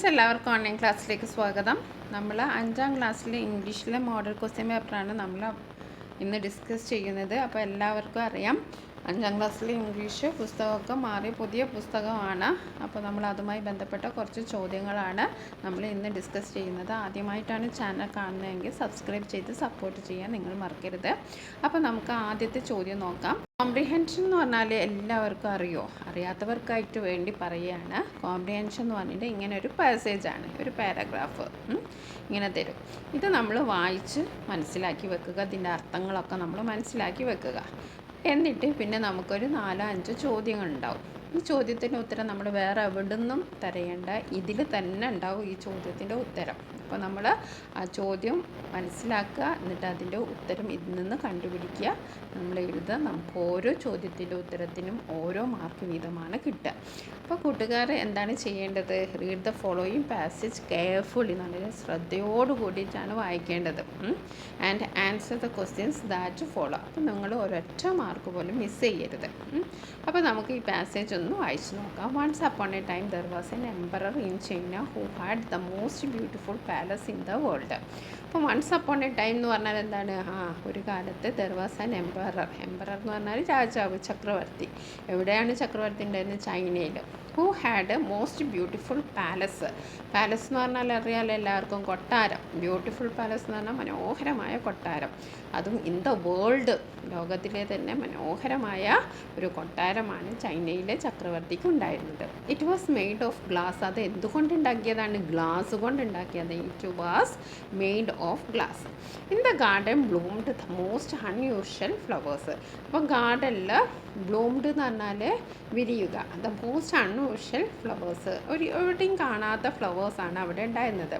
എല്ലാവർക്കും ഓൺലൈൻ ക്ലാസ്സിലേക്ക് സ്വാഗതം. നമ്മൾ 5ാം ക്ലാസ്സിലെ ഇംഗ്ലീഷിലെ മോഡൽ ക്വസ്റ്റ്യൻ പേപ്പറാണ് നമ്മൾ ഇന്ന് ഡിസ്കസ് ചെയ്യുന്നത്. അപ്പോൾ എല്ലാവർക്കും അറിയാം 5ാം ക്ലാസ്സിലെ ഇംഗ്ലീഷ് പുസ്തകമൊക്കെ മാറി പുതിയ പുസ്തകമാണ്. അപ്പോൾ നമ്മൾ അതുമായി ബന്ധപ്പെട്ട കുറച്ച് ചോദ്യങ്ങളാണ് നമ്മൾ ഇന്ന് ഡിസ്കസ് ചെയ്യുന്നത്. ആദ്യമായിട്ടാണ് ചാനൽ കാണുന്നതെങ്കിൽ സബ്സ്ക്രൈബ് ചെയ്ത് സപ്പോർട്ട് ചെയ്യാൻ നിങ്ങൾ മറക്കരുത്. അപ്പോൾ നമുക്ക് ആദ്യത്തെ ചോദ്യം നോക്കാം. കോംപ്രിഹെൻഷൻ എന്ന് പറഞ്ഞാൽ എല്ലാവർക്കും അറിയാത്തവർക്കായിട്ട് വേണ്ടി പറയുകയാണ്. കോംപ്രിഹെൻഷൻ എന്ന് പറഞ്ഞിട്ട് ഇങ്ങനെ ഒരു പാസേജാണ്, ഒരു പാരഗ്രാഫ് ഇങ്ങനെ തരും. ഇത് നമ്മൾ വായിച്ച് മനസ്സിലാക്കി വെക്കുക. ഇതിൻ്റെ അർത്ഥങ്ങളൊക്കെ നമ്മൾ മനസ്സിലാക്കി വെക്കുക. എന്നിട്ട് പിന്നെ നമുക്കൊരു 4-5 ചോദ്യങ്ങളുണ്ടാവും. ഈ ചോദ്യത്തിൻ്റെ ഉത്തരം നമ്മൾ വേറെ എവിടെ നിന്നും തിരയേണ്ട, ഇതിൽ തന്നെ ഉണ്ടാവും ഈ ചോദ്യത്തിൻ്റെ ഉത്തരം. അപ്പോൾ നമ്മൾ ആ ചോദ്യം മനസ്സിലാക്കുക, എന്നിട്ട് അതിൻ്റെ ഉത്തരം ഇതിൽ നിന്ന് കണ്ടുപിടിക്കുക, നമ്മൾ എഴുതുക. നമുക്ക് ഓരോ ചോദ്യത്തിൻ്റെ ഉത്തരത്തിനും ഓരോ മാർക്ക് വീതമാണ് കിട്ടുക. അപ്പോൾ കൂട്ടുകാർ എന്താണ് ചെയ്യേണ്ടത്? Read the following passage carefully, നല്ല ശ്രദ്ധയോട് കൂടിയിട്ടാണ് വായിക്കേണ്ടത്. And answer the questions that follow. അപ്പോൾ നിങ്ങൾ ഒരൊറ്റ മാർക്ക് പോലും മിസ് ചെയ്യരുത്. അപ്പോൾ നമുക്ക് ഈ പാസേജ് ഒന്ന് വായിച്ച് നോക്കാം. Once upon a time there was an emperor in China who had the most beautiful palace in the world. അപ്പോൾ വൺസ് അപ്പോൺ എ ടൈം എന്ന് പറഞ്ഞാൽ എന്താണ്? ഒരു കാലത്ത് ദർ വാസ് ആൻ എംപറർ എന്ന് പറഞ്ഞാൽ രാജാവ്, ചക്രവർത്തി. എവിടെയാണ് ചക്രവർത്തി ഉണ്ടായിരുന്നത്? ചൈനയിൽ. Who had most beautiful palace എന്ന് പറഞ്ഞാൽ അറിയാമല്ലോ എല്ലാവർക്കും, കൊട്ടാരം. ബ്യൂട്ടിഫുൾ പാലസ് എന്ന് പറഞ്ഞാൽ മനോഹരമായ കൊട്ടാരം. അതും ഇൻ ദ വേൾഡ്, ലോകത്തിലെ തന്നെ മനോഹരമായ ഒരു കൊട്ടാരമാണ് ചൈനയിലെ ചക്രവർത്തിക്ക് ഉണ്ടായിരുന്നത്. It was made of glass. അത് എന്തുകൊണ്ടുണ്ടാക്കിയതാണ്? ഗ്ലാസ് കൊണ്ടുണ്ടാക്കിയത്. It was made of glass. In the garden bloomed the most unusual flowers. അപ്പോൾ ഗാർഡനിൽ ബ്ലൂംഡ് എന്ന് പറഞ്ഞാൽ വിരിയുക. ദ മോസ്റ്റ് അൺയൂഷ്വൽ ഫ്ലവേഴ്സ്, എവിടെയും കാണാത്ത ഫ്ലവേഴ്സാണ് അവിടെ ഉണ്ടായിരുന്നത്.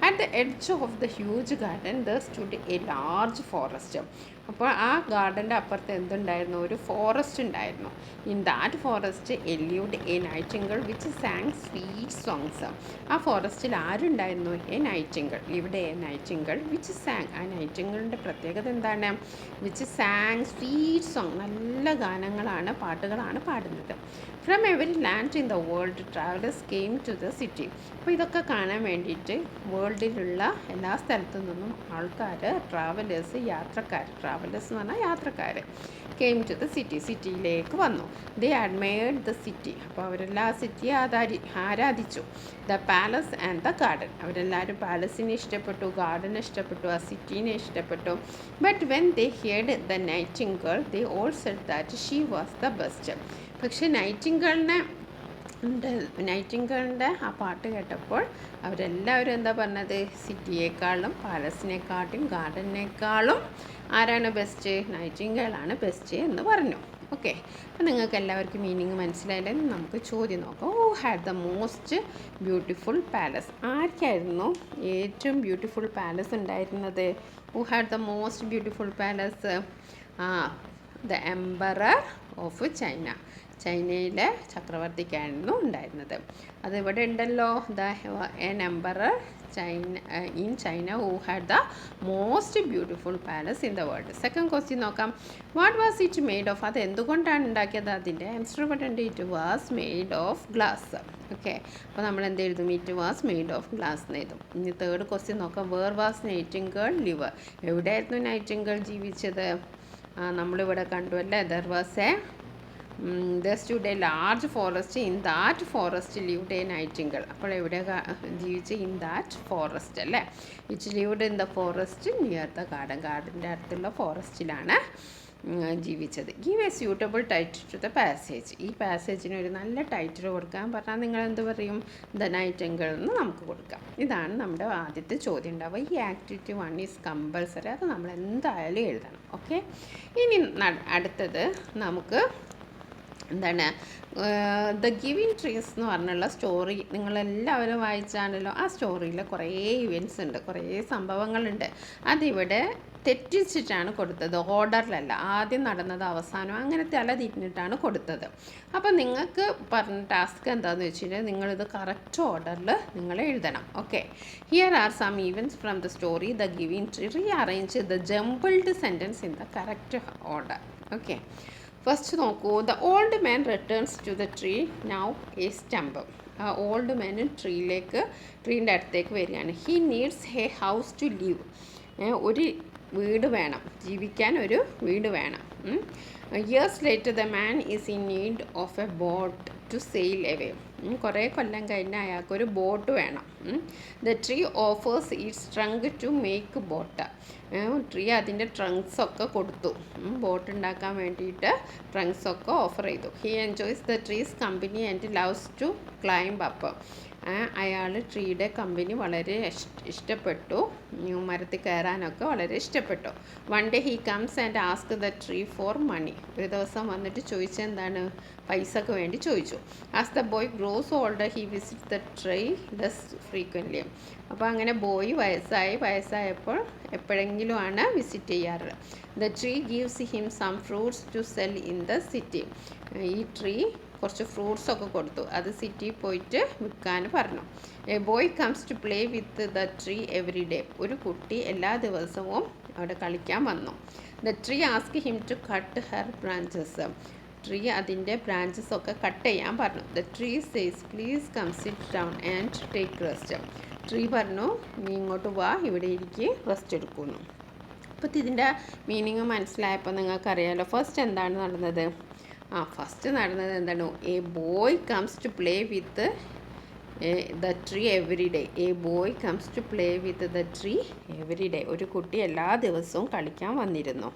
At the edge of the huge garden there stood a large forest. അപ്പോൾ ആ ഗാർഡൻ്റെ അപ്പുറത്ത് എന്തുണ്ടായിരുന്നു? ഒരു ഫോറസ്റ്റ് ഉണ്ടായിരുന്നു. In that forest lived a nightingale which sang sweet songs. ആ ഫോറസ്റ്റിൽ ആരുണ്ടായിരുന്നു? A nightingale. ഇവിടെ എ നൈറ്റിംഗിൾ വിച്ച് സാങ്. ആ നൈറ്റിംഗിളിൻ്റെ പ്രത്യേകത എന്താണ്? വിച്ച് സാങ് സ്വീറ്റ് സോങ്, നല്ല ഗാനങ്ങളാണ്, പാട്ടുകളാണ് പാടുന്നത്. From every land in the world travellers came to the city. അപ്പോൾ ഇതൊക്കെ കാണാൻ വേണ്ടിയിട്ട് വേൾഡിലുള്ള എല്ലാ സ്ഥലത്തു നിന്നും ആൾക്കാർ, ട്രാവലേഴ്സ്, ട്രാവലേഴ്സ് എന്ന് പറഞ്ഞാൽ യാത്രക്കാർ, കെയിം ടു ദ സിറ്റി, സിറ്റിയിലേക്ക് വന്നു. ദേ അഡ്മയർഡ് ദ സിറ്റി. അപ്പോൾ അവരെല്ലാം സിറ്റിയെ ആരാധിച്ചു. The palace and the garden. അവരെല്ലാവരും പാലസിനെ ഇഷ്ടപ്പെട്ടു, ഗാർഡനെ ഇഷ്ടപ്പെട്ടു, ആ സിറ്റീനെ ഇഷ്ടപ്പെട്ടു. But when they heard the Nightingale they all said that she was the best. പക്ഷേ നൈറ്റിംഗേളിൻ്റെ ആ പാട്ട് കേട്ടപ്പോൾ അവരെല്ലാവരും എന്താ പറഞ്ഞത്? സിറ്റിയേക്കാളും പാലസിനെക്കാട്ടും ഗാർഡനേക്കാളും ആരാണ് ബെസ്റ്റ്? നൈറ്റിംഗേളാണ് ബെസ്റ്റ് എന്ന് പറഞ്ഞു. ഓക്കെ, അപ്പോൾ നിങ്ങൾക്ക് എല്ലാവർക്കും മീനിങ് മനസ്സിലായില്ലേ? നമുക്ക് ചോദ്യം നോക്കാം. Who had the most beautiful palace. ആർക്കായിരുന്നു ഏറ്റവും ബ്യൂട്ടിഫുൾ പാലസ് ഉണ്ടായിരുന്നത്? Who had the most beautiful palace? The emperor of China. ചൈനയിലെ ചക്രവർത്തിക്കായിരുന്നു ഉണ്ടായിരുന്നത്. അതിവിടെ ഉണ്ടല്ലോ, an emperor in China who had the most beautiful palace in the world. Second question നോക്കാം. What was it made of? അത് എന്തുകൊണ്ടാണ് ഉണ്ടാക്കിയത്? അതിൻ്റെ ആൻസർ പറയുന്നുണ്ട്, it was made of glass. Okay, അപ്പോൾ നമ്മൾ എന്ത് എഴുതും? It was made of glass എന്ന് എഴുതും. ഇനി തേർഡ് ക്വസ്റ്റ്യൻ നോക്കാം. Where was nightingale live? എവിടെയായിരുന്നു നൈറ്റിംഗേൾ ജീവിച്ചത്? നമ്മളിവിടെ കണ്ടു അല്ലേ, there stood a large forest. In that forest lived a nightingale. അപ്പോൾ എവിടെ ജീവിച്ച്? ഇൻ ദാറ്റ് ഫോറസ്റ്റ് അല്ലേ. It lived in the forest near the garden. ഗാർഡൻ്റെ അടുത്തുള്ള ഫോറസ്റ്റിലാണ് ജീവിച്ചത്. Give a suitable title to the passage. ഈ പാസേജിന് ഒരു നല്ല ടൈറ്റിൽ കൊടുക്കാൻ പറഞ്ഞാൽ നിങ്ങൾ എന്ത് പറയും? ദ നൈറ്റിംഗേൾ എന്ന് നമുക്ക് കൊടുക്കാം. ഇതാണ് നമ്മുടെ ആദ്യത്തെ ചോദ്യം ഉണ്ടാവുക. ഈ ആക്ടിവിറ്റി 1 ഈസ് കമ്പൽസറി. അത് നമ്മൾ എന്തായാലും എഴുതണം. ഓക്കെ, ഇനി അടുത്തത് നമുക്ക് എന്താണ്? ദ ഗിവിങ് ട്രീസ് എന്ന് പറഞ്ഞുള്ള സ്റ്റോറി നിങ്ങളെല്ലാവരും വായിച്ചാണല്ലോ. ആ സ്റ്റോറിയിൽ കുറേ ഇവൻറ്റ്സ് ഉണ്ട്, കുറേ സംഭവങ്ങളുണ്ട്. അതിവിടെ തെറ്റിച്ചിട്ടാണ് കൊടുത്തത്, ഓർഡറിലല്ല. ആദ്യം നടന്നത് അവസാനം, അങ്ങനെ തല തിരിഞ്ഞിട്ടാണ് കൊടുത്തത്. അപ്പോൾ നിങ്ങൾക്ക് പറഞ്ഞ ടാസ്ക് എന്താണെന്ന് വെച്ച് കഴിഞ്ഞാൽ നിങ്ങളിത് കറക്റ്റ് ഓർഡറിൽ നിങ്ങൾ എഴുതണം. Okay, here are some events from the story the giving tree. Rearrange the jumbled sentence in the correct order. Okay, first നോക്കൂ. The old man returns to the tree now a stump. ആ old man ട്രീൻ്റെ അടുത്തേക്ക് വരികയാണ്. He needs a house to live. ഒരു വീട് വേണം, ജീവിക്കാൻ ഒരു വീട് വേണം. Years later the man is in need of a boat to sail away. കുറേ കൊല്ലം കഴിഞ്ഞ് അയാൾക്കൊരു ബോട്ട് വേണം. The tree offers its trunk to make boat. Tree അതിൻ്റെ ട്രങ്ക്സൊക്കെ കൊടുത്തു, ബോട്ട് ഉണ്ടാക്കാൻ വേണ്ടിയിട്ട് ട്രങ്ക്സൊക്കെ ഓഫർ ചെയ്തു. He enjoys the tree's company and loves to climb up. അയാൾ ട്രീയുടെ കമ്പനി വളരെ ഇഷ്ടപ്പെട്ടു, മരത്തിൽ കയറാനൊക്കെ വളരെ ഇഷ്ടപ്പെട്ടു. One day he comes and ask the tree for money. ഒരു ദിവസം വന്നിട്ട് ചോദിച്ചെന്താണ്, പൈസക്ക് വേണ്ടി ചോദിച്ചു. As the boy grows older he visit the tree less frequently. അപ്പോൾ അങ്ങനെ ബോയ് വയസ്സായപ്പോൾ എപ്പോഴെങ്കിലും ആണ് വിസിറ്റ് ചെയ്യാറ്. The tree gives him some fruits to sell in the city. ഈ ട്രീ കുറച്ച് ഫ്രൂട്ട്സൊക്കെ കൊടുത്തു, അത് സിറ്റിയിൽ പോയിട്ട് വിൽക്കാൻ പറഞ്ഞു. A boy comes to play with the tree every day. ഒരു കുട്ടി എല്ലാ ദിവസവും അവിടെ കളിക്കാൻ വന്നു. The tree ask him to cut her branches. Tree അതിൻ്റെ ബ്രാഞ്ചസ് ഒക്കെ കട്ട് ചെയ്യാൻ പറഞ്ഞു. The tree says please come sit down and take rest. Tree പറഞ്ഞു, നീ ഇങ്ങോട്ട് വാ, ഇവിടെ ഇരിക്ക്, റെസ്റ്റ് എടുക്കുന്നു. അപ്പോൾ ഇതിൻ്റെ മീനിങ് മനസ്സിലായപ്പോൾ നിങ്ങൾക്കറിയാമല്ലോ. ഫസ്റ്റ് എന്താണ് നടന്നത്? ഫസ്റ്റ് നടന്നത് എന്താണ്? A boy comes to play with the tree every day. A boy comes to play with the tree every day. ഒരു കുട്ടി എല്ലാ ദിവസവും കളിക്കാൻ വന്നിരുന്നു.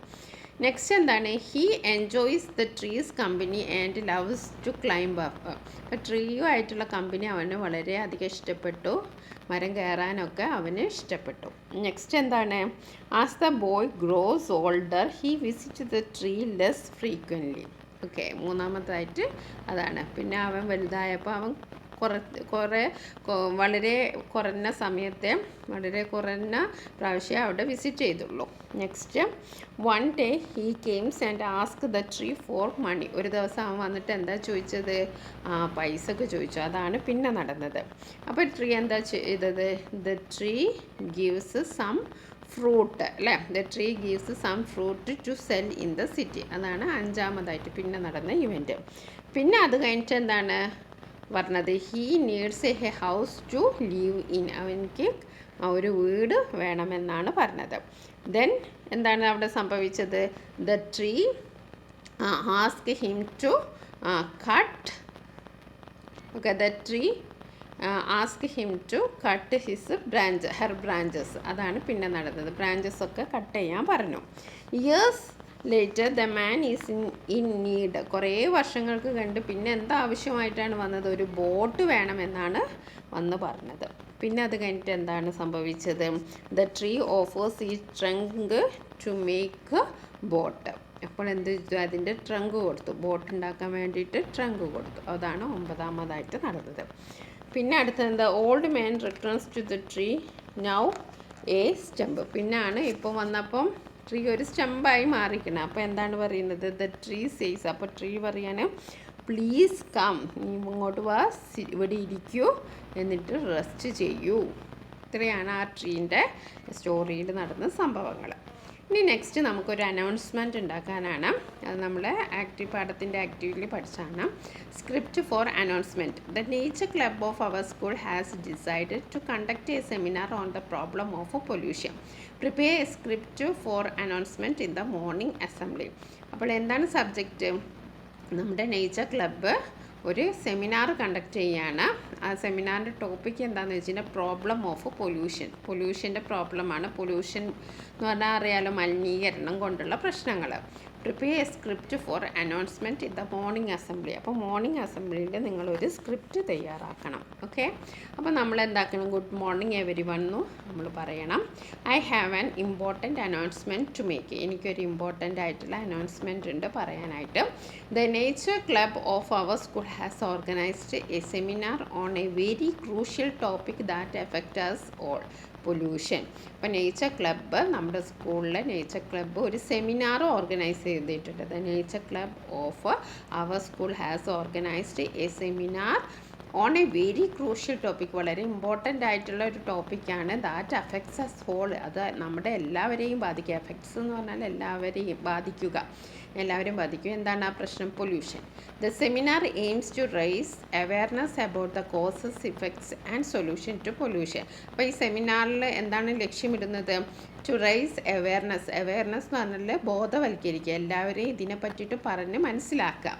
നെക്സ്റ്റ് എന്താണ്? He enjoys the tree's company and loves to climb up. അപ്പോൾ ട്രീയുമായിട്ടുള്ള company അവന് വളരെയധികം ഇഷ്ടപ്പെട്ടു, മരം കയറാനൊക്കെ അവന് ഇഷ്ടപ്പെട്ടു. നെക്സ്റ്റ് എന്താണ്? As the boy grows older he visit the tree less frequently. Okay, മൂന്നാമതായിട്ട് അതാണ്. പിന്നെ അവൻ വലുതായപ്പോൾ അവൻ വളരെ കുറഞ്ഞ സമയത്തെ വളരെ കുറഞ്ഞ പ്രാവശ്യം അവിടെ വിസിറ്റ് ചെയ്തുള്ളൂ. Next, one day he comes and ask the tree for money. ഒരു ദിവസം അവൻ വന്നിട്ട് എന്താ ചോദിച്ചത്? പൈസക്ക് ചോദിച്ചു. അതാണ് പിന്നെ നടന്നത്. അപ്പോൾ ട്രീ എന്താ ചെയ്തത്? The tree gives some fruit, അല്ലേ? The tree gives some fruit to sell in the city. അതാണ് അഞ്ചാമതായിട്ട് പിന്നെ നടന്ന ഇവൻറ്റ്. പിന്നെ അത് കഴിഞ്ഞിട്ട് എന്താണ് പറഞ്ഞത്? He needs a house to live in. അവനിക്ക് ഒരു വീട് വേണമെന്നാണ് പറഞ്ഞത്. ദെൻ എന്താണ് അവിടെ സംഭവിച്ചത്? The tree ask him to cut. Okay, the tree ask him to cut her branches. അതാണ് പിന്നെ നടന്നത്. ബ്രാഞ്ചസ് ഒക്കെ കട്ട് ചെയ്യാൻ പറഞ്ഞു. Years later the man is in need. കുറേ വർഷങ്ങൾക്ക് കണ്ട് പിന്നെ എന്താവശ്യമായിട്ടാണ് വന്നത്? ഒരു ബോട്ട് വേണമെന്നാണ് വന്ന് പറഞ്ഞത്. പിന്നെ അത് കഴിഞ്ഞിട്ട് എന്താണ് സംഭവിച്ചത്? ദ ട്രീ ഓഫേഴ്സ് ഈ ട്രങ്ക് ടു മേക്ക് ബോട്ട്. അപ്പോൾ എന്ത് ചെയ്തു? അതിൻ്റെ ട്രങ്ക് കൊടുത്തു, ബോട്ട് ഉണ്ടാക്കാൻ വേണ്ടിയിട്ട് ട്രങ്ക് കൊടുത്തു. അതാണ് ഒമ്പതാമതായിട്ട് നടന്നത്. പിന്നെ അടുത്തത് എന്താ? Old man returns to the tree now a stump. പിന്നാണ് ഇപ്പം വന്നപ്പം ട്രീ ഒരു സ്റ്റെമ്പായി മാറിക്കണം. അപ്പോൾ എന്താണ് പറയുന്നത്? The tree says. അപ്പോൾ ട്രീ പറയാണ്, പ്ലീസ് കം, നീ ഇങ്ങോട്ട് വാ, ഇവിടെ ഇരിക്കൂ, എന്നിട്ട് റെസ്റ്റ് ചെയ്യൂ. ഇത്രയാണ് ആ ട്രീൻ്റെ സ്റ്റോറിയിൽ നടന്ന സംഭവങ്ങൾ. ഇനി നെക്സ്റ്റ് നമുക്കൊരു അനൗൺസ്മെൻറ്റ് ഉണ്ടാക്കാനാണ്. അത് നമ്മൾ പാഠത്തിൻ്റെ ആക്ടിവിറ്റിയിൽ പഠിച്ചാണ്. Script for announcement. The nature club of our school has decided to conduct a seminar on the problem of pollution. Prepare a script for announcement in the morning assembly. അപ്പോൾ എന്താണ് subject? നമ്മുടെ nature club ഒരു seminar conduct ചെയ്യുകയാണ്. ആ സെമിനാറിൻ്റെ topic എന്താണെന്ന് വെച്ചിട്ടുണ്ടെങ്കിൽ problem of pollution. പൊല്യൂഷൻ്റെ പ്രോബ്ലമാണ്. Pollution എന്ന് പറഞ്ഞാൽ അറിയാലോ, മലിനീകരണം കൊണ്ടുള്ള പ്രശ്നങ്ങൾ. Prepare a script for announcement in the morning assembly. അപ്പോൾ മോർണിംഗ് അസംബ്ലിയിൽ നിങ്ങളൊരു സ്ക്രിപ്റ്റ് തയ്യാറാക്കണം. ഓക്കെ, അപ്പോൾ നമ്മൾ എന്താക്കണം? ഗുഡ് മോർണിംഗ് എവരി വൺ എന്ന് നമ്മൾ പറയണം. I have an important announcement to make. എനിക്കൊരു ഇമ്പോർട്ടൻ്റ് ആയിട്ടുള്ള അനൗൺസ്മെൻറ്റ് ഉണ്ട് പറയാനായിട്ട്. The nature club of our school has organised a seminar on a very crucial topic that affect us all, pollution. അപ്പോൾ nature club, നമ്മുടെ സ്കൂളിലെ nature club ഒരു seminar organise ചെയ്തിട്ടുണ്ട്. The nature club of our school has organised a seminar on a very crucial topic, വളരെ important ആയിട്ടുള്ള ഒരു ടോപ്പിക്കാണ്. That affects us whole, അത് നമ്മുടെ എല്ലാവരെയും ബാധിക്കുക. എഫക്ട്സ് എന്ന് പറഞ്ഞാൽ എല്ലാവരെയും ബാധിക്കും. എന്താണ് ആ പ്രശ്നം? Pollution. The seminar aims to raise awareness about the causes, effects and solution to pollution. അപ്പോൾ ഈ സെമിനാറിൽ എന്താണ് ലക്ഷ്യമിടുന്നത്? ടു റൈസ് അവയർനെസ് എന്ന് പറഞ്ഞാൽ ബോധവൽക്കരിക്കുക, എല്ലാവരെയും ഇതിനെ പറ്റിയിട്ട് പറഞ്ഞ് മനസ്സിലാക്കുക.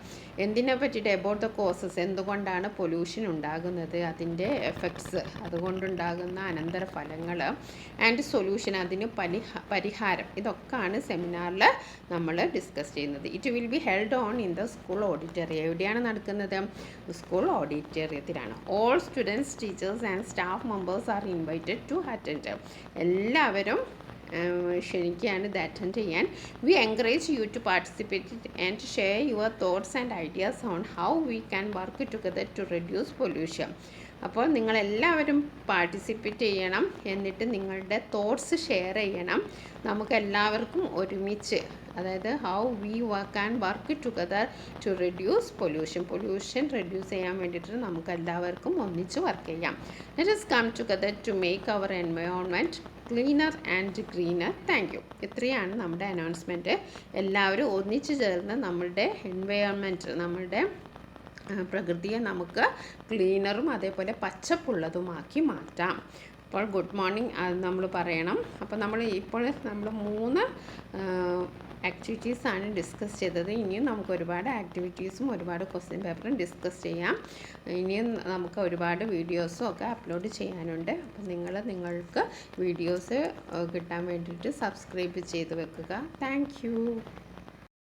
എന്തിനെ പറ്റിയിട്ട്? അബൌട്ട് ദ കോസസ്, എന്തുകൊണ്ടാണ് പൊല്യൂഷൻ ഉണ്ടാകുന്നത്, അതിൻ്റെ എഫക്ട്സ്, അതുകൊണ്ടുണ്ടാകുന്ന അനന്തരഫലങ്ങൾ, ആൻഡ് സൊല്യൂഷൻ, അതിന് പരിഹാരം. ഇതൊക്കെയാണ് സെമിനാറിൽ നമ്മൾ ഡിസ്കസ് ചെയ്യുന്നത്. It will be held on in the school auditorium. എവിടെയാണ് നടക്കുന്നത്? സ്കൂൾ ഓഡിറ്റോറിയത്തിലാണ്. All students, teachers and staff members are invited to attend. എല്ലാവരും ക്ഷണിക്കുകയാണ് ഇത് അറ്റൻഡ് ചെയ്യാൻ. We encourage you to participate and share your thoughts and ideas on how we can work together to reduce pollution. അപ്പോൾ നിങ്ങളെല്ലാവരും participate ചെയ്യണം, എന്നിട്ട് നിങ്ങളുടെ thoughts share ചെയ്യണം. നമുക്കെല്ലാവർക്കും ഒരുമിച്ച്, അതായത് how we can work together to reduce pollution reduce ചെയ്യാൻ വേണ്ടിയിട്ട് നമുക്ക് എല്ലാവർക്കും ഒന്നിച്ച് വർക്ക് ചെയ്യാം. Let us come together to make our environment cleaner and greener. Thank you. ഇത്രയാണ് നമ്മുടെ അനൗൺസ്മെൻറ്റ്. എല്ലാവരും ഒന്നിച്ച് ചേർന്ന് നമ്മളുടെ എൻവയോൺമെൻറ്റ്, നമ്മളുടെ പ്രകൃതിയെ നമുക്ക് ക്ലീനറും അതേപോലെ പച്ചപ്പുള്ളതുമാക്കി മാറ്റാം. അപ്പോൾ ഗുഡ് മോർണിംഗ് നമ്മൾ പറയണം. അപ്പോൾ നമ്മൾ 3 ആക്ടിവിറ്റീസാണ് ഡിസ്കസ് ചെയ്തത്. ഇനിയും നമുക്ക് ഒരുപാട് ആക്ടിവിറ്റീസും ഒരുപാട് ക്വസ്റ്റ്യൻ പേപ്പറും ഡിസ്കസ് ചെയ്യാം. ഇനിയും നമുക്ക് ഒരുപാട് വീഡിയോസും ഒക്കെ അപ്ലോഡ് ചെയ്യാനുണ്ട്. അപ്പോൾ നിങ്ങൾക്ക് വീഡിയോസ് കിട്ടാൻ വേണ്ടിയിട്ട് സബ്സ്ക്രൈബ് ചെയ്ത് വെക്കുക. Thank you.